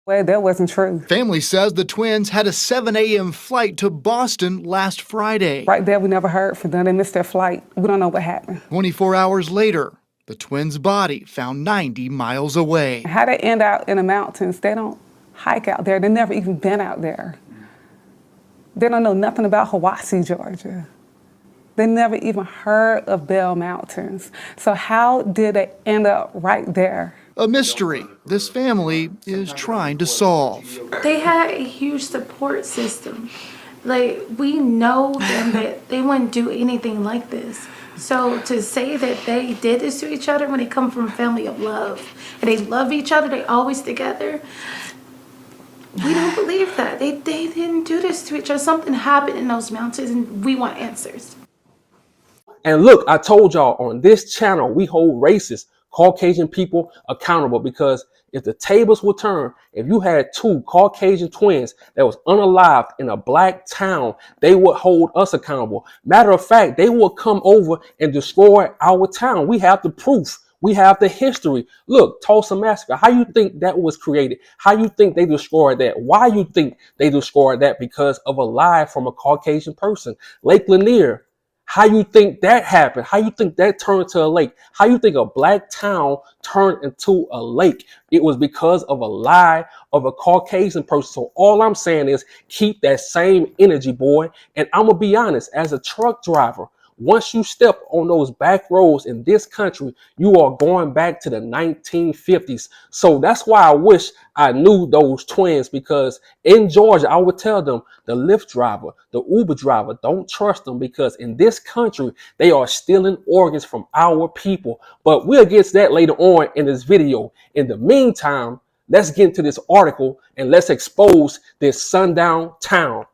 Well, that wasn't true. Family says the twins had a 7 a.m. flight to Boston last Friday. Right there, we never heard from them. They missed their flight. We don't know what happened. 24 hours later, the twins' body found 90 miles away. How they end out in the mountains, they don't hike out there. They've never even been out there. They don't know nothing about Hiwassee, Georgia. They never even heard of Bell Mountains. So how did they end up right there? A mystery this family is trying to solve. They had a huge support system. Like, we know them that they wouldn't do anything like this. So to say that they did this to each other when they come from a family of love and they love each other, they always together, we don't believe that. They didn't do this to each other. Something happened in those mountains and we want answers. And look, I told y'all on this channel, we hold racist Caucasian people accountable, because if the tables were turned, if you had two Caucasian twins that was unalived in a black town, they would hold us accountable. Matter of fact, they would come over and destroy our town. We have the proof. We have the history. Look, Tulsa Massacre. How you think that was created? How you think they destroyed that? Why you think they destroyed that? Because of a lie from a Caucasian person. Lake Lanier. How you think that happened? How you think that turned into a lake? How you think a black town turned into a lake? It was because of a lie of a Caucasian person. So all I'm saying is keep that same energy, boy. And I'm going to be honest, as a truck driver, once you step on those back roads in this country, you are going back to the 1950s. So that's why I wish I knew those twins, because in Georgia, I would tell them, the Lyft driver, the Uber driver, don't trust them, because in this country, they are stealing organs from our people. But we'll get to that later on in this video. In the meantime, let's get into this article and let's expose this sundown town.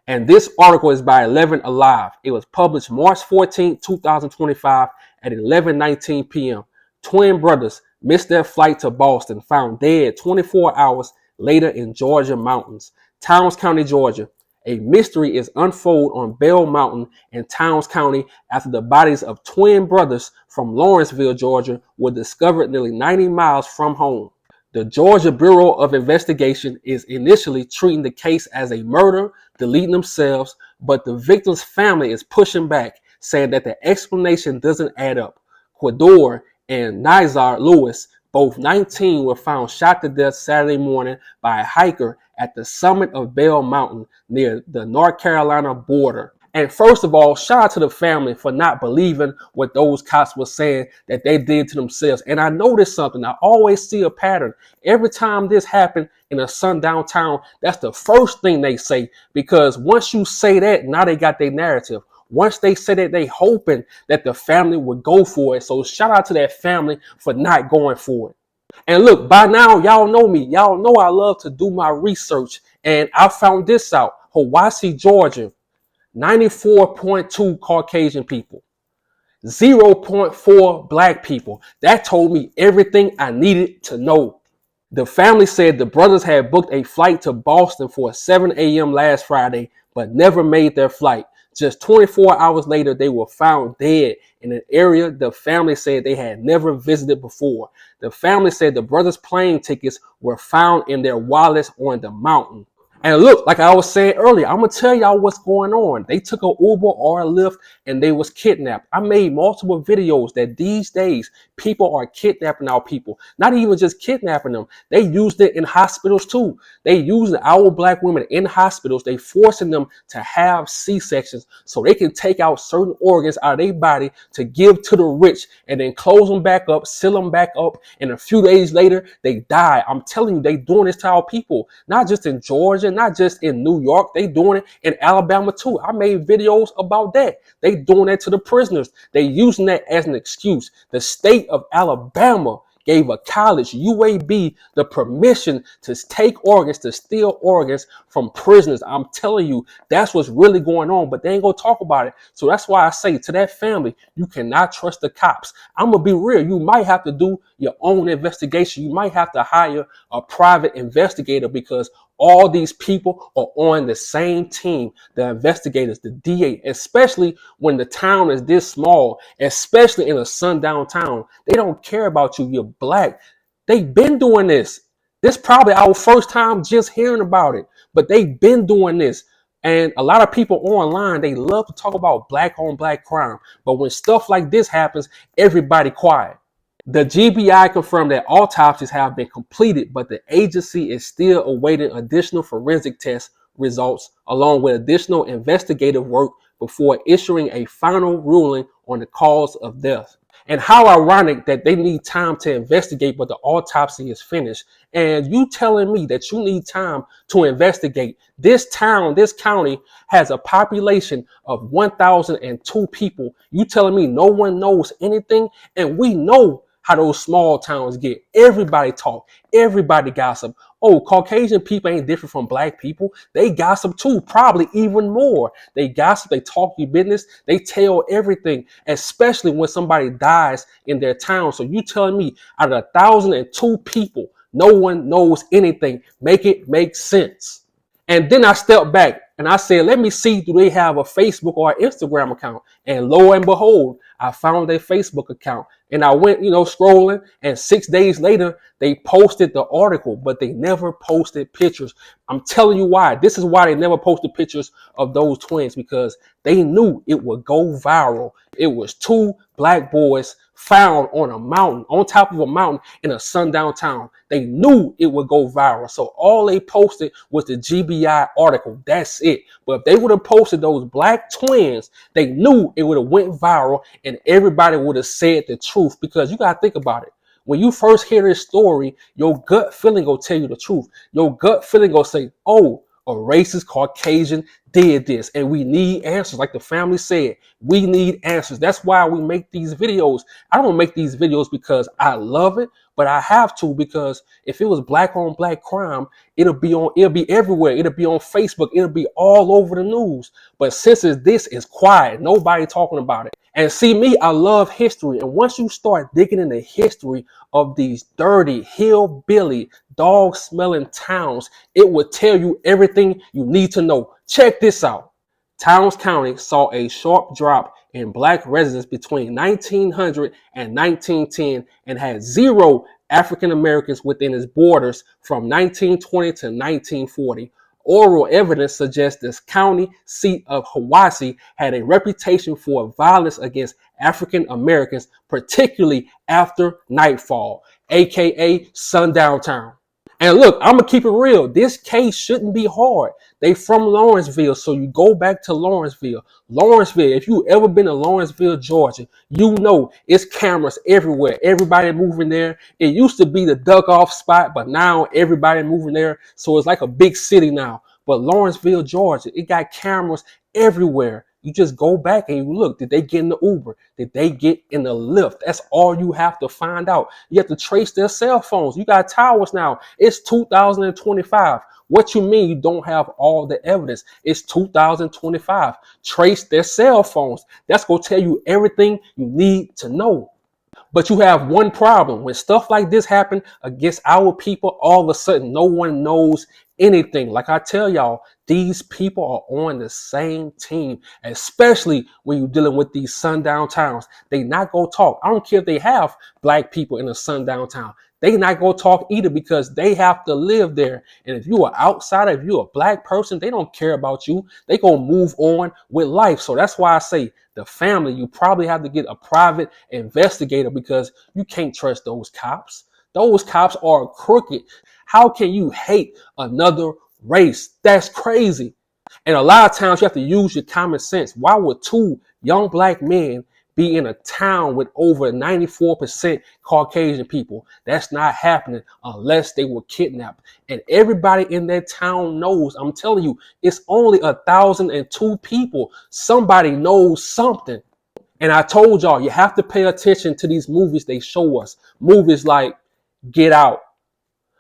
And this article is by 11 Alive. It was published March 14, 2025 at 11:19 p.m. Twin brothers missed their flight to Boston, found dead 24 hours later in Georgia mountains. Towns County, Georgia. A mystery is unfolded on Bell Mountain in Towns County after the bodies of twin brothers from Lawrenceville, Georgia were discovered nearly 90 miles from home. The Georgia Bureau of Investigation is initially treating the case as a murder, deleting themselves, but the victim's family is pushing back, saying that the explanation doesn't add up. Quador and Nizar Lewis, both 19, were found shot to death Saturday morning by a hiker at the summit of Bell Mountain near the North Carolina border. And first of all, shout out to the family for not believing what those cops were saying that they did to themselves. And I noticed something. I always see a pattern. Every time this happened in a sundown town, that's the first thing they say. Because once you say that, now they got their narrative. Once they say that, they hoping that the family would go for it. So shout out to that family for not going for it. And look, by now, y'all know me. Y'all know I love to do my research. And I found this out. Hiwassee, Georgia. 94.2 Caucasian people, 0.4 black people. That told me everything I needed to know. The family said the brothers had booked a flight to Boston for 7 a.m. last Friday, but never made their flight. Just 24 hours later, they were found dead in an area the family said they had never visited before. The family said the brothers' plane tickets were found in their wallets on the mountain. And look, like I was saying earlier, I'm going to tell y'all what's going on. They took an Uber or a Lyft and they was kidnapped. I made multiple videos that these days people are kidnapping our people. Not even just kidnapping them. They used it in hospitals too. They using our black women in hospitals. They forcing them to have C-sections so they can take out certain organs out of their body to give to the rich and then close them back up, seal them back up. And a few days later, they die. I'm telling you, they doing this to our people, not just in Georgia, not just in New York, they doing it in Alabama too. I made videos about that. They doing that to the prisoners. They using that as an excuse. The state of Alabama gave a college, UAB, the permission to take organs, to steal organs from prisoners. I'm telling you, that's what's really going on, but they ain't gonna talk about it. So that's why I say to that family, you cannot trust the cops. I'm gonna be real. You might have to do your own investigation. You might have to hire a private investigator, because all these people are on the same team, the investigators, the DA, especially when the town is this small, especially in a sundown town. They don't care about you. You're black. They've been doing this. This probably our first time just hearing about it, but they've been doing this. And a lot of people online, they love to talk about black on black crime. But when stuff like this happens, everybody quiet. The GBI confirmed that autopsies have been completed, but the agency is still awaiting additional forensic test results along with additional investigative work before issuing a final ruling on the cause of death. And how ironic that they need time to investigate, but the autopsy is finished. And you telling me that you need time to investigate. This town, this county has a population of 1,002 people. You telling me no one knows anything? And we know how those small towns get. Everybody talk, everybody gossip. Oh, Caucasian people ain't different from black people. They gossip too, probably even more. They gossip, they talk your business, they tell everything, especially when somebody dies in their town. So you telling me out of 1,002 people, no one knows anything. Make it make sense. And then I stepped back and I said, let me see, do they have a Facebook or an Instagram account? And lo and behold, I found their Facebook account. And I went, scrolling, and 6 days later, they posted the article, but they never posted pictures. I'm telling you why. This is why they never posted pictures of those twins, because they knew it would go viral. It was two black boys found on a mountain, on top of a mountain in a sundown town. They knew it would go viral. So all they posted was the GBI article. That's it. But if they would have posted those black twins, they knew it would have went viral and everybody would have said the truth. Because you got to think about it. When you first hear this story, your gut feeling will tell you the truth. Your gut feeling will say, oh, a racist Caucasian did this, and we need answers. Like the family said, we need answers. That's why we make these videos. I don't make these videos because I love it, but I have to, because if it was black on black crime, it'll be everywhere. It'll be on Facebook. It'll be all over the news. But since this is quiet, nobody talking about it. And see me, I love history. And once you start digging into history of these dirty, hillbilly, dog-smelling towns, it will tell you everything you need to know. Check this out. Towns County saw a sharp drop in black residents between 1900 and 1910 and had zero African Americans within its borders from 1920 to 1940. Oral evidence suggests this county seat of Hiwassee had a reputation for violence against African Americans, particularly after nightfall, aka Sundown Town. And look, I'm going to keep it real. This case shouldn't be hard. They from Lawrenceville, so you go back to Lawrenceville. Lawrenceville, if you ever been to Lawrenceville, Georgia, you know it's cameras everywhere. Everybody moving there. It used to be the duck off spot, but now everybody moving there. So it's like a big city now. But Lawrenceville, Georgia, it got cameras everywhere. You just go back and you look. Did they get in the Uber? Did they get in the Lyft? That's all you have to find out. You have to trace their cell phones. You got towers now. It's 2025. What you mean you don't have all the evidence? It's 2025. Trace their cell phones. That's going to tell you everything you need to know. But you have one problem. When stuff like this happen against our people, all of a sudden no one knows anything. Like I tell y'all, these people are on the same team, especially when you're dealing with these sundown towns. They not go talk. I don't care if they have black people in a sundown town. They not go talk either, because they have to live there. And if you are outsider, if you're a black person, they don't care about you. They gonna move on with life. So that's why I say the family, you probably have to get a private investigator, because you can't trust those cops. Those cops are crooked. How can you hate another race? That's crazy. And a lot of times you have to use your common sense. Why would two young black men be in a town with over 94% Caucasian people? That's not happening unless they were kidnapped. And everybody in that town knows. I'm telling you, it's only 1,002 people. Somebody knows something. And I told y'all, you have to pay attention to these movies they show us. Movies like Get Out.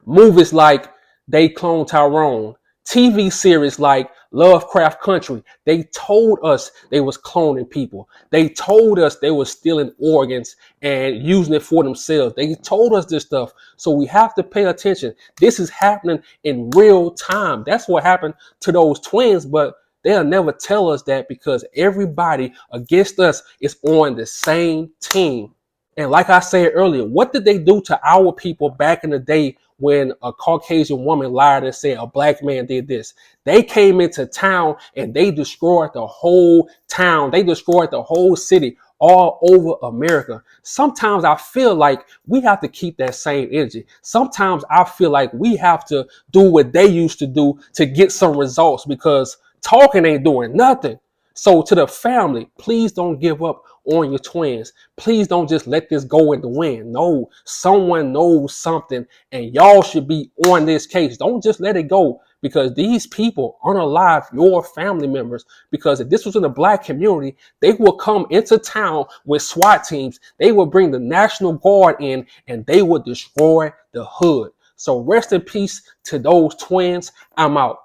Movies like They Clone Tyrone. TV series like Lovecraft Country. They told us they was cloning people. They told us they were stealing organs and using it for themselves. They told us this stuff. So we have to pay attention. This is happening in real time. That's what happened to those twins, but they'll never tell us that, because everybody against us is on the same team. And like I said earlier, what did they do to our people back in the day when a Caucasian woman lied and said a black man did this? They came into town and they destroyed the whole town. They destroyed the whole city all over America. Sometimes I feel like we have to keep that same energy. Sometimes I feel like we have to do what they used to do to get some results, because talking ain't doing nothing. So to the family, please don't give up on your twins. Please don't just let this go in the wind. No, someone knows something and y'all should be on this case. Don't just let it go, because these people unalive your family members. Because if this was in the black community, they will come into town with SWAT teams. They will bring the National Guard in and they will destroy the hood. So rest in peace to those twins. I'm out.